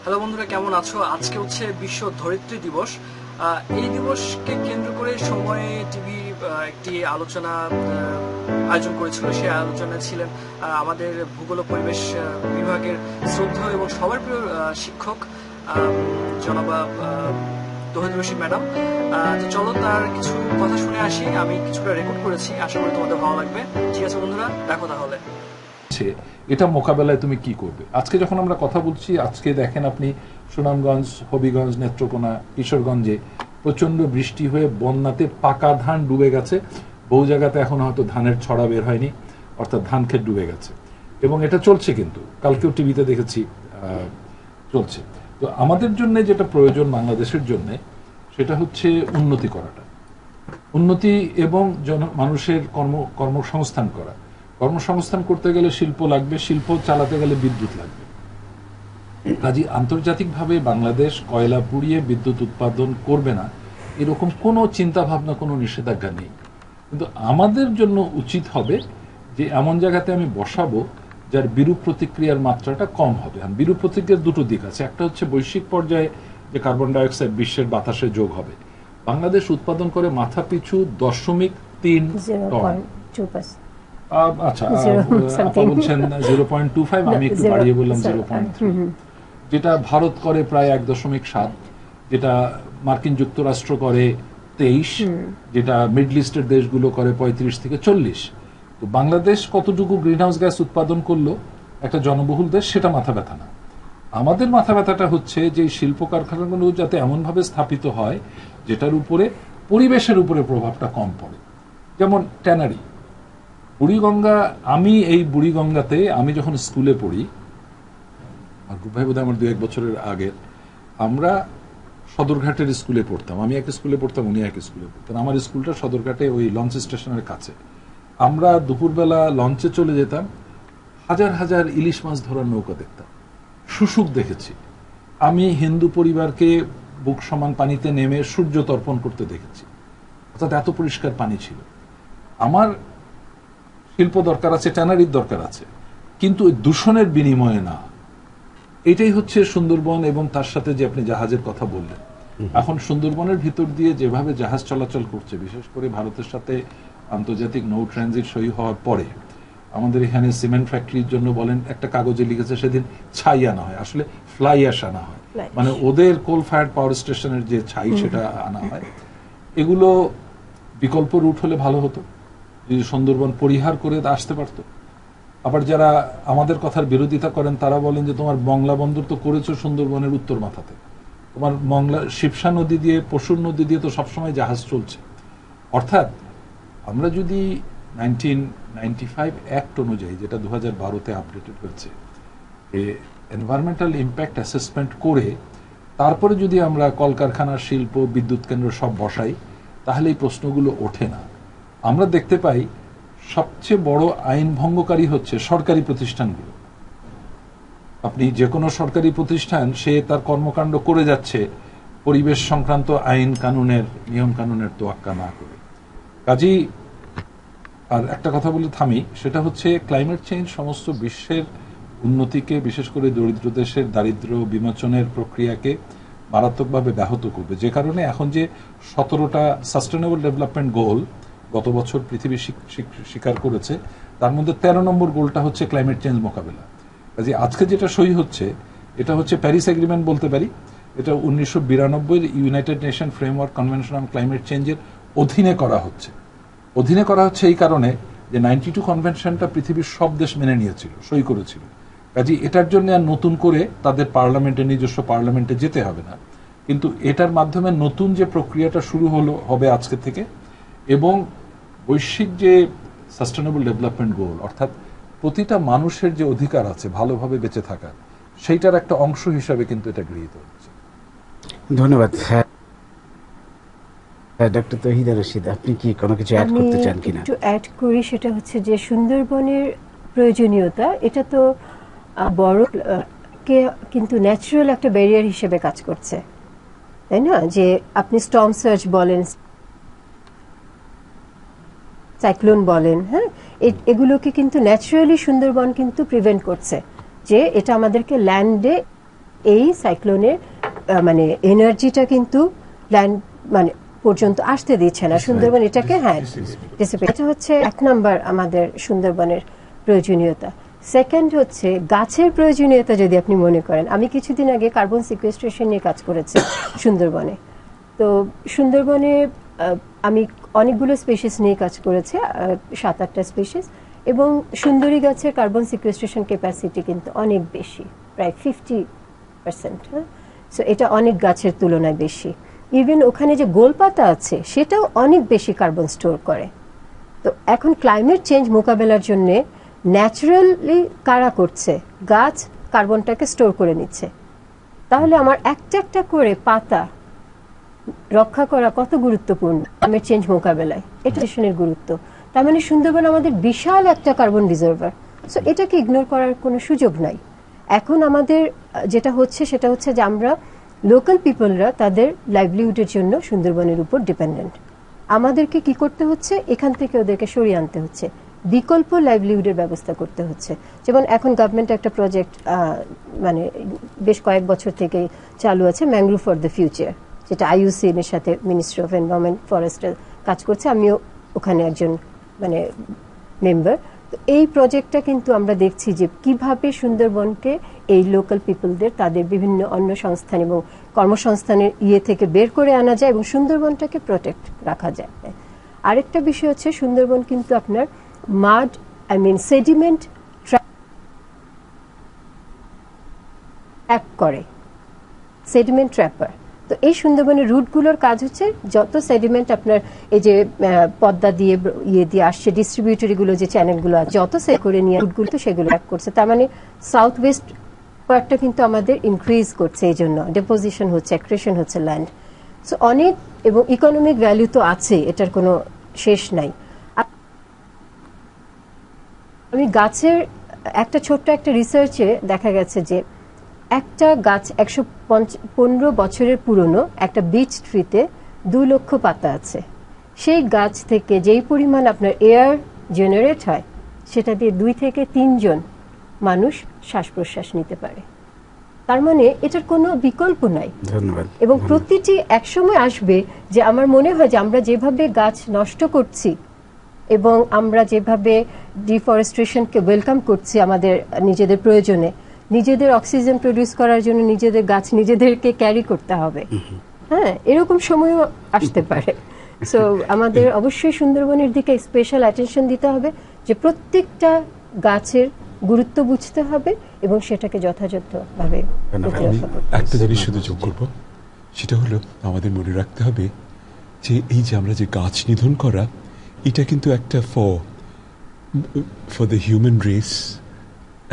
Hello বন্ধুরা, কেমন আছো? আজকে হচ্ছে বিশ্ব ধরিত্রী দিবস। এই দিবসকে কেন্দ্র করে সময় টিভি একটি আলোচনা আয়োজন করেছিল। সেই আলোচনায় ছিলেন আমাদের ভূগোল ও পরিবেশ বিভাগের শ্রদ্ধেয় এবং সবার প্রিয় শিক্ষক জনাবা তৌহিদ রশিদ ম্যাডাম। তো চলো তার কিছু কথা শুনে আসি। আমি কিছুটা রেকর্ড করেছি, আশা করি তোমাদের ভালো লাগবে। ঠিক আছে বন্ধুরা, দেখো তাহলে। এটা মোকাবেলায় তুমি কি করবে? আজকে যখন আমরা কথা বলছি, আজকে দেখেন আপনি সুনামগঞ্জ, হবিগঞ্জ, নেত্রকোনা, কিশোরগঞ্জে প্রচন্ড বৃষ্টি হয়ে বন্যাতে পাকা ধান ডুবে গেছে। বহু জায়গাতে এখন হয়তো ধানের ছড়া বের হয়নি, অর্থাৎ ধান ক্ষেত ডুবে গেছে, এবং এটা চলছে। কিন্তু কালকেও টিভিতে দেখেছি চলছে। তো আমাদের জন্য যেটা প্রয়োজন বাংলাদেশের জন্য, সেটা হচ্ছে উন্নতি করাটা, উন্নতি এবং মানুষের কর্মসংস্থান করা। কর্মসংস্থান করতে গেলে শিল্প লাগবে, শিল্প চালাতে গেলে বিদ্যুৎ লাগবে। কাজে আন্তর্জাতিকভাবে বাংলাদেশ কয়লা পুড়িয়ে বিদ্যুৎ উৎপাদন করবে না এরকম কোনো চিন্তা ভাবনা, কোনো নিষেধাজ্ঞা নেই। কিন্তু আমাদের জন্য উচিত হবে যে এমন জায়গাতে আমি বসাবো যার বিরূপ প্রতিক্রিয়ার মাত্রাটা কম হবে। আর বিরূপ প্রতিক্রিয়ার দুটো দিক আছে। একটা হচ্ছে বৈশ্বিক পর্যায়ে যে কার্বন ডাইঅক্সাইড বিশ্বের বাতাসে যোগ হবে। বাংলাদেশ উৎপাদন করে মাথা পিছু 0.3 টন। আচ্ছা, আপা বলছেন 0.25, আমি একটু বাড়িয়ে বললাম 0.3, যেটা ভারত করে প্রায় 1.7, যেটা মার্কিন যুক্তরাষ্ট্র করে 23, যেটা মিডল ইস্টের দেশগুলো করে 35 থেকে 40। তো বাংলাদেশ কতটুকু গ্রিন হাউস গ্যাস উৎপাদন করলো একটা জনবহুল দেশ, সেটা মাথা ব্যথা না। আমাদের মাথা ব্যথাটা হচ্ছে যে শিল্প কারখানাগুলো যাতে এমনভাবে স্থাপিত হয় যেটার উপরে পরিবেশের উপরে প্রভাবটা কম পড়ে। যেমন ট্যানারি, বুড়িগঙ্গা। আমি এই বুড়িগঙ্গাতে আমি যখন স্কুলে পড়ি, আর ভাই বোধহয় আমার 2-1 বছরের আগে, আমরা সদরঘাটের স্কুলে পড়তাম। আমি এক স্কুলে পড়তাম, উনি এক স্কুলে পড়তেন। আমার স্কুলটা সদরঘাটে ওই লঞ্চ স্টেশনের কাছে। আমরা দুপুরবেলা লঞ্চে চলে যেতাম, হাজার হাজার ইলিশ মাছ ধরার নৌকা দেখতাম, শুশুক দেখেছি। আমি হিন্দু পরিবারকে বুক সমান পানিতে নেমে সূর্য তর্পণ করতে দেখেছি, অর্থাৎ এত পরিষ্কার পানি ছিল। আমার শিল্প দরকার আছে, ট্যানারির দরকার আছে, কিন্তু দূষণের বিনিময়ে না। এটাই হচ্ছে সুন্দরবন। এবং তার সাথে যে আপনি জাহাজের কথা বললেন, এখন সুন্দরবনের ভিতর দিয়ে যেভাবে জাহাজ চলাচল করছে, বিশেষ করে ভারতের সাথে আন্তর্জাতিক নৌ ট্রানজিট সই হওয়ার পরে, আমাদের এখানে সিমেন্ট ফ্যাক্টরির জন্য বলেন, একটা কাগজে লিখেছে সেদিন ছাই আনা হয়, আসলে ফ্লাই অ্যাশ আনা হয়, মানে ওদের কোল ফায়ার পাওয়ার স্টেশনের যে ছাই সেটা আনা হয়। এগুলো বিকল্প রুট হলে ভালো হতো, যদি সুন্দরবন পরিহার করে আসতে পারতো। আবার যারা আমাদের কথার বিরোধিতা করেন তারা বলেন যে তোমার মংলা বন্দর তো করেছো সুন্দরবনের উত্তর মাথাতে, তোমার মংলা শিবসা নদী দিয়ে, পশুর নদী দিয়ে তো সবসময় জাহাজ চলছে। অর্থাৎ আমরা যদি 1995 অ্যাক্ট অনুযায়ী, যেটা 2012-তে আপডেটেড হয়েছে, এনভায়রনমেন্টাল ইম্প্যাক্ট অ্যাসেসমেন্ট করে তারপরে যদি আমরা কলকারখানা, শিল্প, বিদ্যুৎ কেন্দ্র সব বসাই, তাহলে এই প্রশ্নগুলো ওঠে না। আমরা দেখতে পাই সবচেয়ে বড় আইন ভঙ্গকারী হচ্ছে সরকারি প্রতিষ্ঠানগুলো। আপনি যে কোনো সরকারি প্রতিষ্ঠান, সে তার কর্মকাণ্ড করে যাচ্ছে পরিবেশ সংক্রান্ত আইন কানুনের, নিয়ম কানুনের তোয়াক্কা না করে। কাজেই আর একটা কথা বলে থামি, সেটা হচ্ছে ক্লাইমেট চেঞ্জ সমস্ত বিশ্বের উন্নতিকে, বিশেষ করে দরিদ্র দেশের দারিদ্র্য বিমোচনের প্রক্রিয়াকে মারাত্মকভাবে ব্যাহত করবে। যে কারণে এখন যে 17টা সাস্টেনেবল ডেভেলপমেন্ট গোল গত বছর পৃথিবী স্বীকার করেছে, তার মধ্যে 13 নম্বর গোলটা হচ্ছে ক্লাইমেট চেঞ্জ মোকাবেলা। কাজে আজকে যেটা সই হচ্ছে, এটা হচ্ছে প্যারিস এগ্রিমেন্ট বলতে পারি। এটা 1992 United nation framework convention on climate চেঞ্জের অধীনে করা হচ্ছে। অধীনে করা হচ্ছে এই কারণে যে 92 কনভেনশনটা পৃথিবীর সব দেশ মেনে নিয়েছিল, সই করেছিল। কাজে এটার জন্য আর নতুন করে তাদের পার্লামেন্টে, নিজস্ব পার্লামেন্টে যেতে হবে না। কিন্তু এটার মাধ্যমে নতুন যে প্রক্রিয়াটা শুরু হবে আজকে থেকে, এবং বৈশ্বিক যে সাস্টেনেবল ডেভেলপমেন্ট গোল, অর্থাৎ প্রতিটা মানুষের যে অধিকার আছে ভালোভাবে বেঁচে থাকার, সেইটার একটা অংশ হিসাবে কিন্তু এটা গৃহীত হচ্ছে। ধন্যবাদ। ডক্টর তৌহিদা রশিদ, আপনি কি কোনো কিছু অ্যাড করতে চান কিনা? একটু অ্যাড করি, সেটা হচ্ছে যে সুন্দরবনের প্রয়োজনীয়তা, এটা তো বড় কে কিন্তু ন্যাচারাল একটা ব্যারিয়ার হিসেবে কাজ করছে, তাই না? যে আপনি স্টর্ম সার্জ বলেন, সাইক্লোন বলেন, হ্যাঁ, এগুলোকে কিন্তু ন্যাচারালি সুন্দরবন কিন্তু প্রিভেন্ট করছে, যে এটা আমাদেরকে ল্যান্ডে এই সাইক্লোনের মানে এনার্জিটা কিন্তু ল্যান্ড মানে পর্যন্ত আসতে দিচ্ছে না। সুন্দরবন এটাকে এটা হচ্ছে 1 নাম্বার আমাদের সুন্দরবনের প্রয়োজনীয়তা। সেকেন্ড হচ্ছে গাছের প্রয়োজনীয়তা। যদি আপনি মনে করেন, আমি কিছুদিন আগে কার্বন সিকুয়েস্ট্রেশন নিয়ে কাজ করেছি সুন্দরবনে। তো সুন্দরবনে আমি অনেকগুলো স্পিসিস নিয়ে কাজ করেছি, 7-8টা স্পিসিস, এবং সুন্দরী গাছের কার্বন সিকুয়েস্ট্রেশন ক্যাপাসিটি কিন্তু অনেক বেশি, প্রায় 50%। সো এটা অনেক গাছের তুলনায় বেশি। ইভেন ওখানে যে গোলপাতা আছে সেটাও অনেক বেশি কার্বন স্টোর করে। তো এখন ক্লাইমেট চেঞ্জ মোকাবেলার জন্য ন্যাচারালি কারা করছে? গাছ কার্বনটাকে স্টোর করে নিচ্ছে। তাহলে আমার একটা একটা করে পাতা রক্ষা করা কত গুরুত্বপূর্ণ ক্লাইমেট চেঞ্জ মোকাবেলায়, এটা দেশের গুরুত্ব। তার মানে সুন্দরবন আমাদের বিশাল একটা কার্বন রিজার্ভার। সো এটাকে ইগনোর করার কোনো সুযোগ নাই। এখন আমাদের যেটা হচ্ছে সেটা হচ্ছে যে আমরা লোকাল পিপলরা তাদের লাইভলিহুডের জন্য সুন্দরবনের উপর ডিপেন্ডেন্ট। আমাদেরকে কি করতে হচ্ছে? এখান থেকে ওদেরকে সরিয়ে আনতে হচ্ছে, বিকল্প লাইভলিহুডের ব্যবস্থা করতে হচ্ছে। যেমন এখন গভর্নমেন্ট একটা প্রজেক্ট মানে বেশ কয়েক বছর থেকে চালু আছে, ম্যাংগ্রোভ ফর দ্য ফিউচার, যেটা IUCN এর সাথে মিনিস্ট্রি অফ এনভায়রনমেন্ট ফরেস্টের কাজ করছে। আমিও ওখানে একজন মানে মেম্বার। তো এই প্রজেক্টটা কিন্তু আমরা দেখছি যে কিভাবে সুন্দরবনকে এই লোকাল পিপলদের তাদের বিভিন্ন অন্য সংস্থান এবং কর্মসংস্থানের থেকে বের করে আনা যায় এবং সুন্দরবনটাকে প্রোটেক্ট রাখা যায়। আরেকটা বিষয় হচ্ছে সুন্দরবন কিন্তু আপনার মাড সেডিমেন্ট ট্র্যাপ করে, সেডিমেন্ট ট্র্যাপার। তো এই সুন্দরবনের রুটগুলোর কাজ হচ্ছে যত সেডিমেন্ট আপনার এই যে পদ্মা দিয়ে দিয়ে আসছে, ডিস্ট্রিবিউটরিগুলো যে চ্যানেলগুলো আছে যত সে করে নিয়ে রুটগুলো তো সেগুলো ট্র্যাপ করছে। তার মানে সাউথ ওয়েস্ট পার্টটা কিন্তু আমাদের ইনক্রিজ করছে, এই জন্য ডেপোজিশন হচ্ছে, অ্যাক্রেশন হচ্ছে ল্যান্ড। সো অনেক এবং ইকোনমিক ভ্যালু তো আছে, এটার কোনো শেষ নাই। আমি গাছের একটা ছোট্ট একটা রিসার্চে দেখা গেছে যে একটা গাছ 115 বছরের পুরনো একটা বিচ ট্রিতে 2 লক্ষ পাতা আছে। সেই গাছ থেকে যেই পরিমাণ আপনার এয়ার জেনারেট হয় সেটা দিয়ে 2 থেকে 3 জন মানুষ শ্বাস প্রশ্বাস নিতে পারে। তার মানে এটার কোনো বিকল্প নাই। ধন্যবাদ। এবং প্রতিটি একসময় আসবে যে আমার মনে হয় যে আমরা যেভাবে গাছ নষ্ট করছি এবং আমরা যেভাবে ডিফরেস্টেশনকে ওয়েলকাম করছি আমাদের নিজেদের প্রয়োজনে, নিজেদের অক্সিজেন প্রডিউস করার জন্য নিজেদের গাছ নিজেদেরকে ক্যারি করতে হবে। হ্যাঁ, এরকম সময়ও আসতে পারে। সো আমাদের অবশ্যই সুন্দরবনের দিকে স্পেশাল অ্যাটেনশন দিতে হবে, যে প্রত্যেকটা গাছের গুরুত্ব বুঝতে হবে এবং সেটাকে যথাযথভাবে প্রতিরক্ষা করতে হবে। একটা জিনিস শুধু যোগ করব, সেটা হলো আমাদের মনে রাখতে হবে যে এই যে আমরা যে গাছ নিধন করা, এটা কিন্তু একটা ফর দ্য হিউম্যান রেস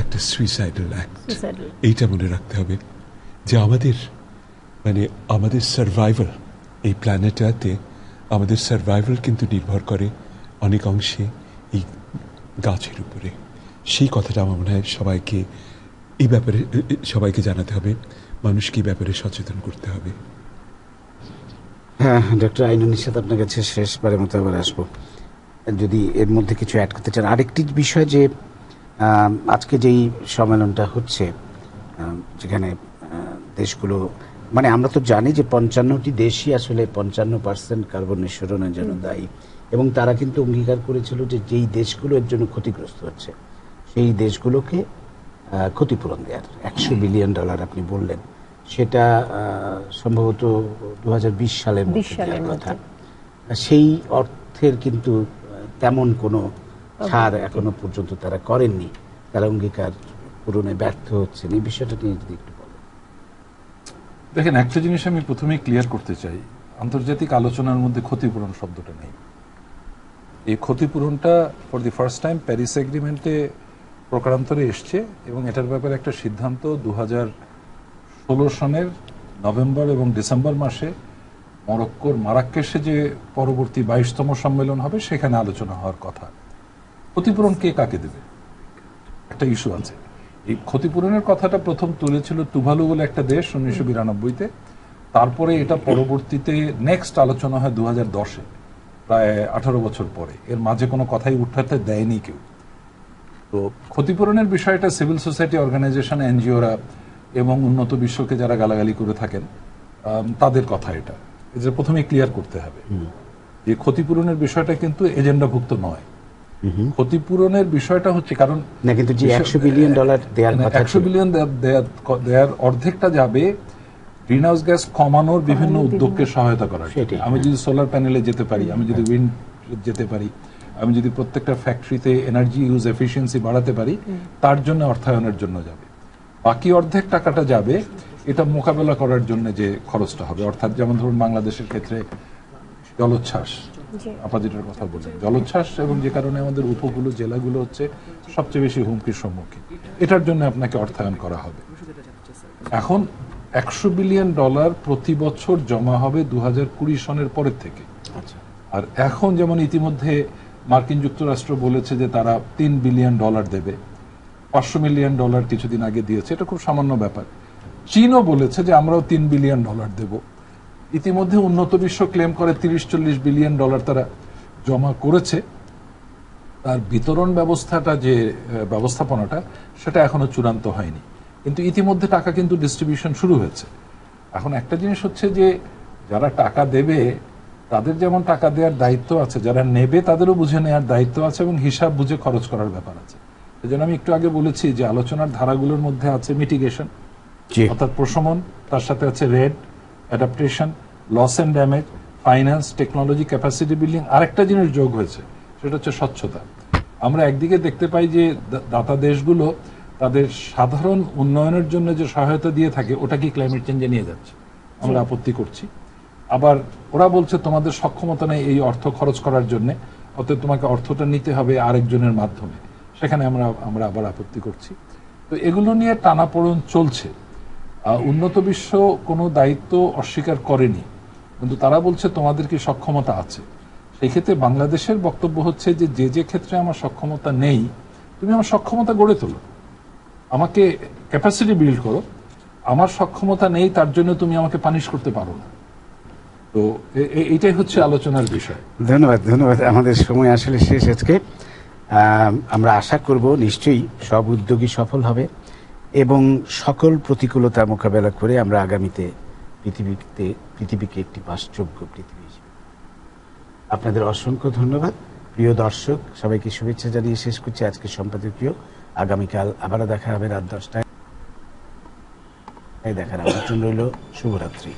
একটা সুইসাইডাল অ্যাক্ট। এইটা মনে রাখতে হবে যে আমাদের সার্ভাইভাল এই প্ল্যানেটাতে, আমাদের সার্ভাইভাল কিন্তু নির্ভর করে অনেক অংশে এই গাছের উপরে। সেই কথাটা আমার মনে হয় সবাইকে এই ব্যাপারে সবাইকে জানাতে হবে, মানুষকে এই ব্যাপারে সচেতন করতে হবে। হ্যাঁ, ডক্টর আইনুন নিশাত, আপনার কাছে শেষবারের মতো আবার আসবো, যদি এর মধ্যে কিছু অ্যাড করতে চান। আরেকটি বিষয় যে আজকে যেই সম্মেলনটা হচ্ছে, যেখানে দেশগুলো মানে আমরা তো জানি যে 55টি দেশই আসলে 55% কার্বন নিঃসরণের জন্য দায়ী, এবং তারা কিন্তু অঙ্গীকার করেছিল যে যেই দেশগুলো এর জন্য ক্ষতিগ্রস্ত হচ্ছে সেই দেশগুলোকে ক্ষতিপূরণ দেওয়ার $100 বিলিয়ন আপনি বললেন, সেটা সম্ভবত 2020 সালের কথা। সেই অর্থের কিন্তু তেমন কোনো ছাড় এখনো পর্যন্ত তারা করেননি, তারা অঙ্গীকার পূরণে ব্যর্থ হচ্ছেন। এই বিষয়টা নিয়ে যদি একটু বলেন। দেখেন, একটা জিনিস আমি প্রথমেই ক্লিয়ার করতে চাই, আন্তর্জাতিক আলোচনার মধ্যে ক্ষতিপূরণ শব্দটা নেই। এই ক্ষতিপূরণটা for the first time Paris এগ্রিমেন্টে প্রকারান্তরে এসছে, এবং এটার ব্যাপারে একটা সিদ্ধান্ত 2016 সনের নভেম্বর এবং ডিসেম্বর মাসে মরক্কোর মারাক্কেশে যে পরবর্তী 22তম সম্মেলন হবে সেখানে আলোচনা হওয়ার কথা। ক্ষতিপূরণ কে কাকে দেবে একটা ইস্যু আছে। এই ক্ষতিপূরণের কথাটা প্রথম তুলেছিল তুভালু বলে একটা দেশ 1992-তে, তারপরে এটা পরবর্তীতে নেক্সট আলোচনা হয় 2010-এ, প্রায় 18 বছর পরে। এর মাঝে কোনো কথাই উঠাতে দেয়নি কেউ। তো ক্ষতিপূরণের বিষয়টা সিভিল সোসাইটি অর্গানাইজেশন, এনজিওরা এবং উন্নত বিশ্বকে যারা গালাগালি করে থাকেন তাদের কথা এটা যে প্রথমে ক্লিয়ার করতে হবে যে ক্ষতিপূরণের বিষয়টা কিন্তু এজেন্ডাভুক্ত নয়। ক্ষতিপূরণের বিষয়টা হচ্ছে কারণ না, কিন্তু যে $100 বিলিয়ন দেওয়ার কথা, 100 বিলিয়ন দেওয়ার অর্ধেকটা যাবে গ্রিন হাউস গ্যাস কমানোর বিভিন্ন উদ্যোগকে সহায়তা করার। আমি যদি সোলার প্যানেলে যেতে পারি, আমি যদি উইন্ড যেতে পারি, আমি যদি প্রত্যেকটা ফ্যাক্টরিতে এনার্জি ইউজ এফিসিয়েন্সি বাড়াতে পারি, তার জন্য অর্থায়নের জন্য যাবে। বাকি অর্ধেক টাকাটা যাবে এটা মোকাবেলা করার জন্য যে খরচটা হবে, অর্থাৎ যেমন ধরুন বাংলাদেশের ক্ষেত্রে জলোচ্ছ্বাস, আপা যেটার কথা বললেন, জলোচ্ছ্বাস এবং যে কারণে আমাদের উপকূল জেলাগুলো হচ্ছে সবচেয়ে বেশি হুমকির সম্মুখীন, এটার জন্য আপনাকে অর্থায়ন করা হবে। এখন $100 বিলিয়ন প্রতি বছর জমা হবে 2020 সনের পরের থেকে। আর এখন যেমন ইতিমধ্যে মার্কিন যুক্তরাষ্ট্র বলেছে যে তারা $3 বিলিয়ন দেবে, $500 মিলিয়ন কিছুদিন আগে দিয়েছে, এটা খুব সামান্য ব্যাপার। চীনও বলেছে যে আমরাও $3 বিলিয়ন দেব। ইতিমধ্যে উন্নত বিশ্ব ক্লেম করে $30-40 বিলিয়ন তারা জমা করেছে। তার বিতরণ ব্যবস্থাটা যে ব্যবস্থাপনাটা সেটা এখনো চূড়ান্ত হয়নি, কিন্তু ইতিমধ্যে টাকা কিন্তু ডিস্ট্রিবিউশন শুরু হয়েছে। এখন একটা জিনিস হচ্ছে যে যারা টাকা দেবে তাদের যেমন টাকা দেওয়ার দায়িত্ব আছে, যারা নেবে তাদেরও বুঝে নেওয়ার দায়িত্ব আছে এবং হিসাব বুঝে খরচ করার ব্যাপার আছে। সেজন্য আমি একটু আগে বলেছি যে আলোচনার ধারাগুলোর মধ্যে আছে মিটিগেশন, অর্থাৎ প্রশমন, তার সাথে আছে REDD, adaptation, loss and damage, finance, technology, capacity building. আরেকটা জিনিস যোগ হয়েছে, সেটা হচ্ছে স্বচ্ছতা। আমরা একদিকে দেখতে পাই যে দাতা দেশগুলো তাদের সাধারণ উন্নয়নের জন্য যে সহায়তা দিয়ে থাকে ওটা কি ক্লাইমেট চেঞ্জে নিয়ে যাচ্ছে, আমরা আপত্তি করছি। আবার ওরা বলছে তোমাদের সক্ষমতা নেই এই অর্থ খরচ করার জন্য, অতএব তোমাকে অর্থটা নিতে হবে আরেকজনের মাধ্যমে, সেখানে আমরা আবার আপত্তি করছি। তো এগুলো নিয়ে টানাপোড়েন চলছে। উন্নত বিশ্ব কোনো দায়িত্ব অস্বীকার করেনি, কিন্তু তারা বলছে তোমাদের কি সক্ষমতা আছে। সেই ক্ষেত্রে বাংলাদেশের বক্তব্য হচ্ছে যে যে ক্ষেত্রে আমার সক্ষমতা নেই, তুমি আমার সক্ষমতা গড়ে তোলো, আমাকে ক্যাপাসিটি বিল্ড করো। আমার সক্ষমতা নেই তার জন্য তুমি আমাকে পানিশ করতে পারো না। তো এইটাই হচ্ছে আলোচনার বিষয়। ধন্যবাদ। আমাদের সময় আসলে শেষ আজকে। আমরা আশা করব নিশ্চয়ই সব উদ্যোগই সফল হবে এবং সকল প্রতিকূলতা মোকাবেলা করে আমরা আগামীতে পৃথিবীকে একটি বাসযোগ্য পৃথিবী হিসেবে। আপনাদের অসংখ্য ধন্যবাদ। প্রিয় দর্শক, সবাইকে শুভেচ্ছা জানিয়ে শেষ করছি আজকের সম্পাদকীয়। আগামীকাল আবারও দেখা হবে রাত 10টায়। দেখার আমন্ত্রণ রইল। শুভরাত্রি।